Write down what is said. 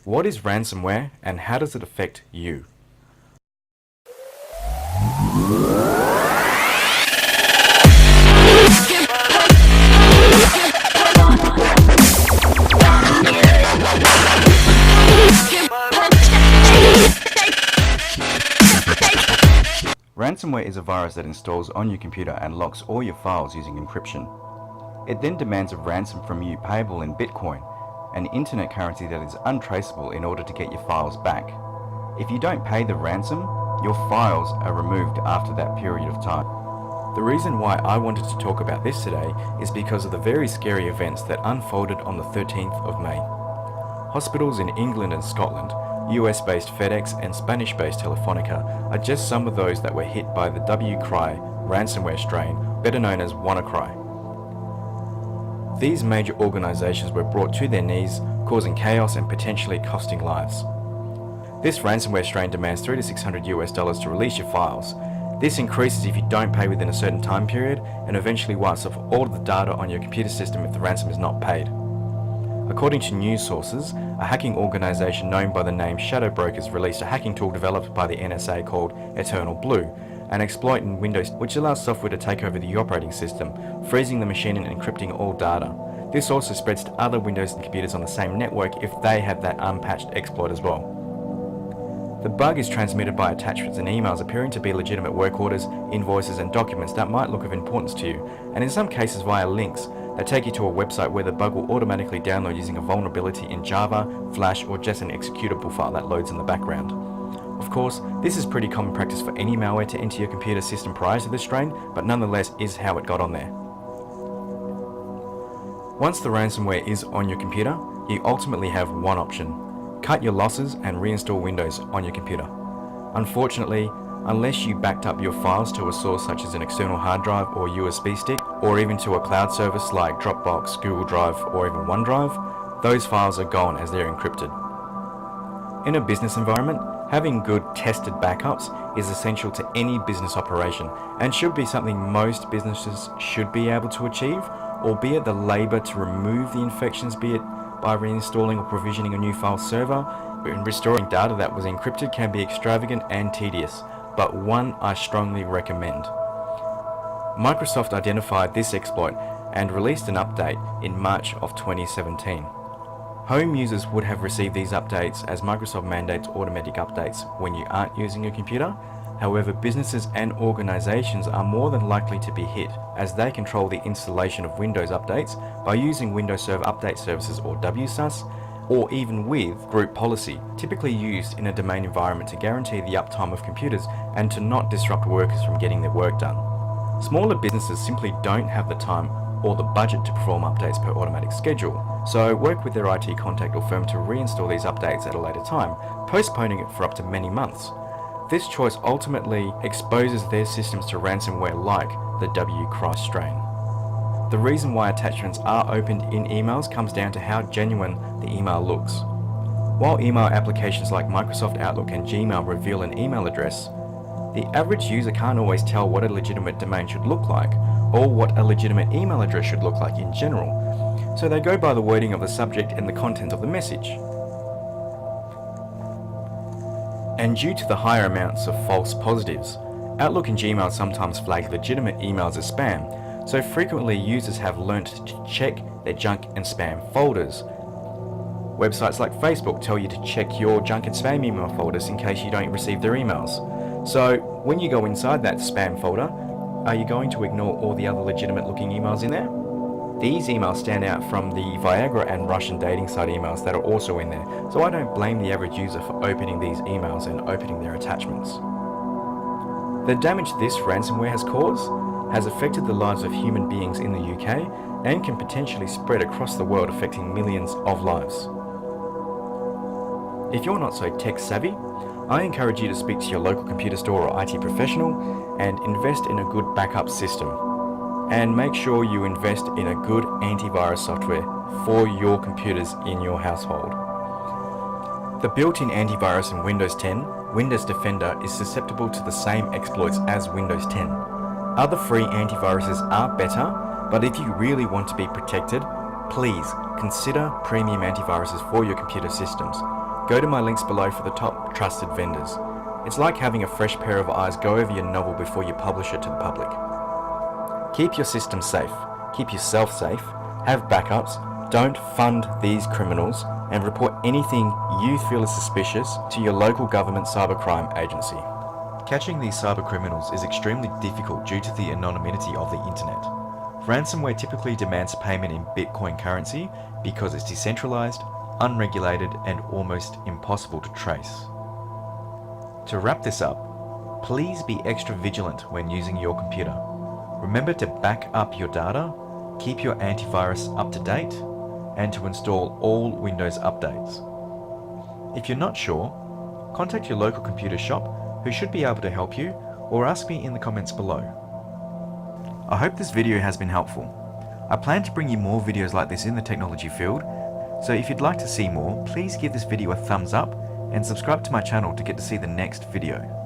What is ransomware and how does it affect you? Ransomware is a virus that installs on your computer and locks all your files using encryption. It then demands a ransom from you payable in Bitcoin, an internet currency that is untraceable in order to get your files back. If you don't pay the ransom, your files are removed after that period of time. The reason why I wanted to talk about this today is because of the very scary events that unfolded on the 13th of May. Hospitals in England and Scotland, US-based FedEx and Spanish-based Telefonica are just some of those that were hit by the WCry ransomware strain, better known as WannaCry. These major organizations were brought to their knees, causing chaos and potentially costing lives. This ransomware strain demands $300 to $600 to release your files. This increases if you don't pay within a certain time period and eventually wipes off all of the data on your computer system if the ransom is not paid. According to news sources, a hacking organization known by the name Shadow Brokers released a hacking tool developed by the NSA called Eternal Blue, an exploit in Windows which allows software to take over the operating system, freezing the machine and encrypting all data. This also spreads to other Windows computers on the same network if they have that unpatched exploit as well. The bug is transmitted by attachments and emails appearing to be legitimate work orders, invoices and documents that might look of importance to you, and in some cases via links that take you to a website where the bug will automatically download using a vulnerability in Java, Flash or just an executable file that loads in the background. Of course, this is pretty common practice for any malware to enter your computer system prior to this strain, but nonetheless is how it got on there. Once the ransomware is on your computer, you ultimately have one option: cut your losses and reinstall Windows on your computer. Unfortunately, unless you backed up your files to a source such as an external hard drive or USB stick, or even to a cloud service like Dropbox, Google Drive or even OneDrive, those files are gone as they're encrypted. In a business environment, having good tested backups is essential to any business operation and should be something most businesses should be able to achieve, albeit the labor to remove the infections, be it by reinstalling or provisioning a new file server, and restoring data that was encrypted can be extravagant and tedious, but one I strongly recommend. Microsoft identified this exploit and released an update in March of 2017. Home users would have received these updates as Microsoft mandates automatic updates when you aren't using your computer. However, businesses and organizations are more than likely to be hit as they control the installation of Windows updates by using Windows Server Update Services or WSUS, or even with group policy, typically used in a domain environment to guarantee the uptime of computers and to not disrupt workers from getting their work done. Smaller businesses simply don't have the time or the budget to perform updates per automatic schedule, so work with their IT contact or firm to reinstall these updates at a later time, postponing it for up to many months. This choice ultimately exposes their systems to ransomware like the WCry strain. The reason why attachments are opened in emails comes down to how genuine the email looks. While email applications like Microsoft Outlook and Gmail reveal an email address, the average user can't always tell what a legitimate domain should look like or what a legitimate email address should look like in general, so they go by the wording of the subject and the content of the message. And due to the higher amounts of false positives, Outlook and Gmail sometimes flag legitimate emails as spam, so frequently users have learnt to check their junk and spam folders. Websites like Facebook tell you to check your junk and spam email folders in case you don't receive their emails. So when you go inside that spam folder, are you going to ignore all the other legitimate looking emails in there? These emails stand out from the Viagra and Russian dating site emails that are also in there, so I don't blame the average user for opening these emails and opening their attachments. The damage this ransomware has caused has affected the lives of human beings in the UK and can potentially spread across the world, affecting millions of lives. If you're not so tech savvy, I encourage you to speak to your local computer store or IT professional and invest in a good backup system. And make sure you invest in a good antivirus software for your computers in your household. The built-in antivirus in Windows 10, Windows Defender, is susceptible to the same exploits as Windows 10. Other free antiviruses are better, but if you really want to be protected, please consider premium antiviruses for your computer systems. Go to my links below for the top trusted vendors. It's like having a fresh pair of eyes go over your novel before you publish it to the public. Keep your system safe, keep yourself safe, have backups, don't fund these criminals, and report anything you feel is suspicious to your local government cybercrime agency. Catching these cyber criminals is extremely difficult due to the anonymity of the internet. Ransomware typically demands payment in Bitcoin currency because it's decentralized, unregulated, and almost impossible to trace. To wrap this up, please be extra vigilant when using your computer. Remember to back up your data, keep your antivirus up to date, and to install all Windows updates. If you're not sure, contact your local computer shop who should be able to help you, or ask me in the comments below. I hope this video has been helpful. I plan to bring you more videos like this in the technology field, so if you'd like to see more, please give this video a thumbs up and subscribe to my channel to get to see the next video.